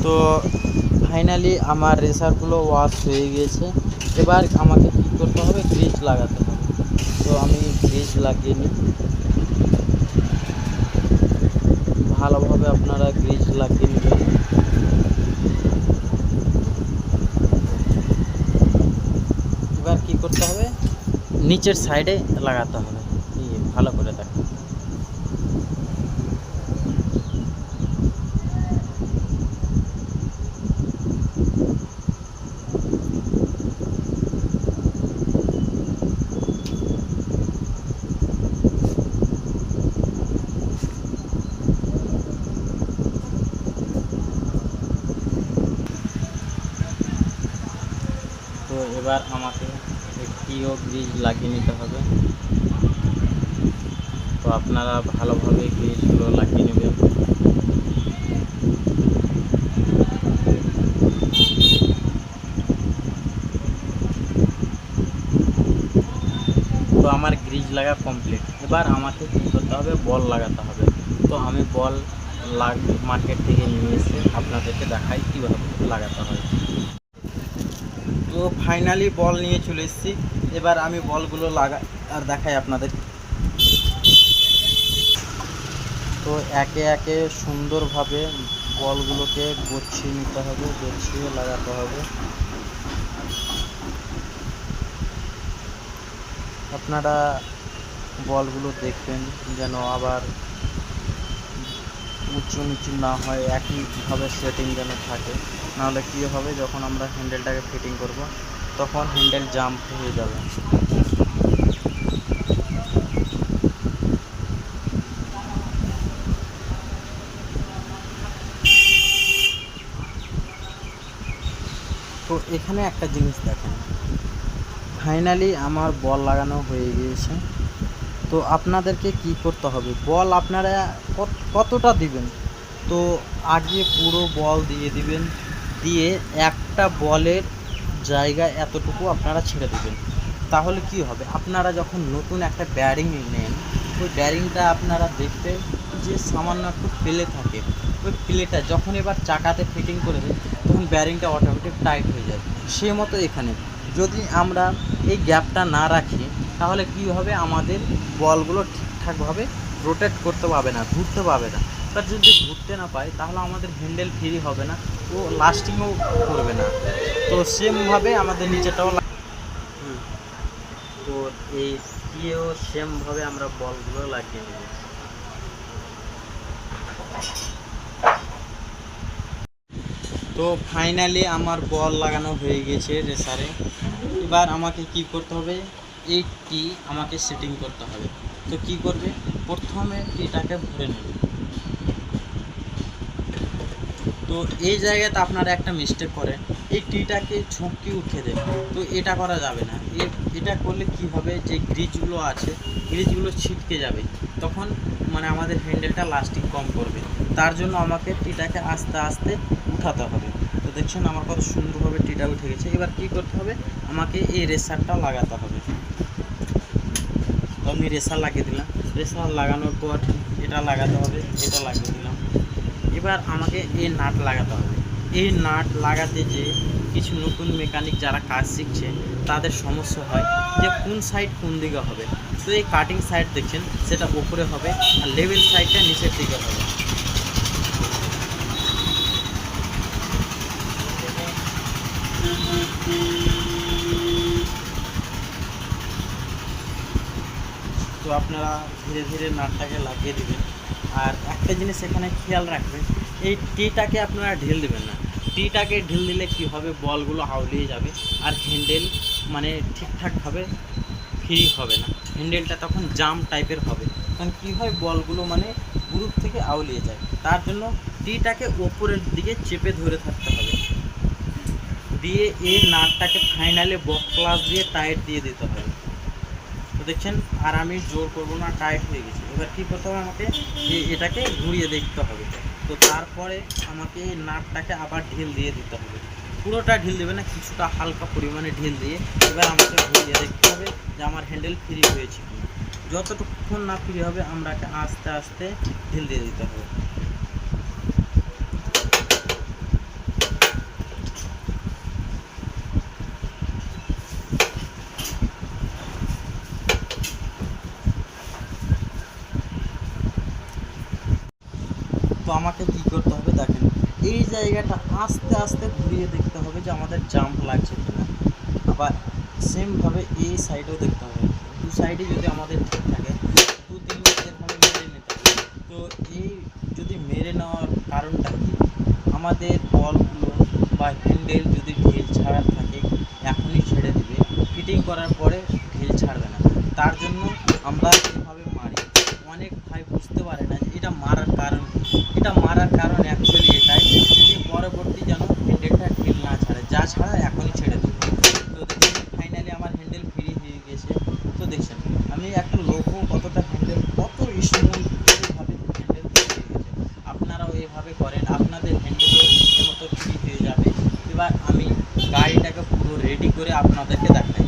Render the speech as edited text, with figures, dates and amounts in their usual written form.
তো ফাইনালি আমার রেসারগুলো ওয়াশ হয়ে গিয়েছে। এবার আমাকে কী করতে হবে, গ্রিজ লাগাতে হবে। তো আমি গ্রিজ লাগিয়ে নিই। ভালোভাবে আপনারা গ্রিজ লাগিয়ে নেবেন। এবার কী করতে হবে, নিচের সাইডে লাগাতে হবে। ভালো করে দেখেন। তো এবার আমাকে একটিও গ্রিজ লাগিয়ে নিতে হবে। তো আপনারা ভালোভাবে গ্রিজগুলো লাগিয়ে নেবেন। তো আমার গ্রিজ লাগা কমপ্লিট। এবার আমাকে কী করতে হবে, বল লাগাতে হবে। তো আমি বল মার্কেট থেকে নিয়ে এসে আপনাদেরকে দেখাই কীভাবে লাগাতে হয়। তো ফাইনালি বল নিয়ে চলে এসেছি। এবার আমি বলগুলো লাগাই আর দেখাই আপনাদের। তো একে একে সুন্দরভাবে বলগুলোকে গুছিয়ে নিতে হবে, গুছিয়ে লাগাতে হবে। আপনারা বলগুলো দেখবেন যেন আবার উঁচু নিচু না হয়, একইভাবে সেটিং যেন থাকে। নাহলে কী হবে, যখন আমরা হ্যান্ডেলটাকে ফিটিং করব তখন হ্যান্ডেল জাম্প হয়ে যাবে। তো এখানে একটা জিনিস দেখেন, ফাইনালি আমার বল লাগানো হয়ে গিয়েছে। তো আপনাদেরকে কি করতে হবে, বল আপনারা কতটা দিবেন, তো আগে পুরো বল দিয়ে দিবেন। দিয়ে একটা বলের জায়গায় এতটুকু আপনারা ছেড়ে দেবেন। তাহলে কি হবে, আপনারা যখন নতুন একটা ব্যারিং নেন, ওই ব্যারিংটা আপনারা দেখবেন যে সামান্য একটু ফেলে থাকে। ওই প্লেটা যখন এবার চাকাতে ফিটিং করে দেয় তখন ব্যারিংটা অটোমেটিক টাইট হয়ে যায়। সে মতো এখানে যদি আমরা এই গ্যাপটা না রাখি তাহলে কী হবে, আমাদের বলগুলো ঠিকঠাকভাবে রোটেট করতে পারবে না, ঘুরতে পারবে না। তার যদি ঘুরতে না পায় তাহলে আমাদের হ্যান্ডেল ফ্রি হবে না, ও লাস্টিংও করবে না। তো সেমভাবে আমাদের নিচেটাও তো দিয়েও সেমভাবে আমরা বলগুলো লাগিয়ে নেব। তো ফাইনালি আমার বল লাগানো হয়ে গেছে রেসারে। এবার আমাকে কি করতে হবে, এই টি আমাকে সেটিং করতে হবে। তো কি করবে, প্রথমে টিটাকে ভরে নেবে। তো এই জায়গাতে আপনারা একটা মিস্টেক করেন, এই টিটাকে ঝুঁকি উঠে দেন। তো এটা করা যাবে না। এটা করলে কি হবে, যে গ্রিজগুলো আছে গ্রিজগুলো ছিটকে যাবে, তখন মানে আমাদের হ্যান্ডেলটা লাস্টিং কম করবে। তার জন্য আমাকে টিটাকে আস্তে আস্তে উঠাতে হবে। তো দেখছেন আমার কত সুন্দরভাবে টিটা উঠে গেছে। এবার কি করতে হবে, আমাকে এই রেসারটা লাগাতে হবে। তো আমি রেসার লাগিয়ে দিলাম। রেসার লাগানোর পর এটা লাগাতে হবে, এটা লাগিয়ে দিলাম। এবার আমাকে এই নাট লাগাতে হবে। এই নাট লাগাতে যে কিছু নতুন মেকানিক যারা কাজ শিখছে তাদের সমস্যা হয় যে কোন সাইড কোন দিকে হবে। তো এই কাটিং সাইড দেখছেন সেটা উপরে হবে, আর লেভেল সাইডটা নিচের দিকে হবে। তো আপনারা ধীরে ধীরে নাটটাকে লাগিয়ে দেবেন। আর একটা জিনিস এখানে খেয়াল রাখবেন, এই টিটাকে আপনারা ঢিল দেবেন না। টিটাকে ঢিল দিলে কি হবে, বলগুলো আউলিয়ে যাবে আর হ্যান্ডেল মানে ঠিকঠাকভাবে ফ্রি হবে না। হ্যান্ডেলটা তখন জাম টাইপের হবে, কারণ কী হয়, বলগুলো মানে গ্রুপ থেকে আউলিয়ে যায়। তার জন্য টিটাকে ওপরের দিকে চেপে ধরে থাকতে হবে। দিয়ে এই নাটটাকে ফাইনালি বক প্লাস দিয়ে টাইট দিয়ে দিতে হবে। তো দেখছেন, আর আমি জোর করবো না, টাইট হয়ে গেছে। এবার কী করতে হবে, আমাকে এটাকে ঘুরিয়ে দেখতে হবে। তো তারপরে আমাকে এই নাটটাকে আবার ঢিল দিয়ে দিতে হবে। পুরোটা ঢিল দেবে না, কিছুটা হালকা পরিমাণে ঢিল দিয়ে এবার আমাকে ঘুরিয়ে দেখতে হবে যে আমার হ্যান্ডেল ফ্রি হয়েছে কি। যতটুকুক্ষণ না ফ্রি হবে আমরাকে আস্তে আস্তে ঢিল দিয়ে দিতে হবে। এই জায়গাটা আস্তে আস্তে ঘুরিয়ে দেখতে হবে যে আমাদের জাম্প লাগছে কিনা। আবার সেমভাবে এই সাইডেও দেখতে হবে, দু সাইডে যদি আমাদের ঠিক থাকে 2-3 বার এরকম মেরে নিতে হবে। তো এই যদি মেরে নেওয়ার কারণটা কি, আমাদের বলগুলো বা হ্যান্ডেল যদি ঢিল ছাড়া থাকে এখনই ছেড়ে দেবে, ফিটিং করার পরে ঢিল ছাড়বে না। তার জন্য আমরা এভাবে মারি। অনেক ভাই বুঝতে পারে না যে এটা মারার কারণ কি। এটা মারার কারণ অ্যাকচুয়ালি এটাই যে পরবর্তী যেন হ্যান্ডেলটা ঢিল না ছাড়ে, যা ছাড়া এখনই ছেড়ে দেবে। তো দেখুন ফাইনালি আমার হ্যান্ডেল ফ্রি হয়ে গেছে। তো দেখছেন আমি একটা লোকও কতটা হ্যান্ডেল কত স্মুথভাবে হ্যান্ডেল ফ্রি হয়ে গেছে। আপনারাও এভাবে করেন, আপনাদের হ্যান্ডেলও এর মতো ফ্রি হয়ে যাবে। এবার আমি গাড়িটাকে পুরো রেডি করে আপনাদেরকে দেখাই।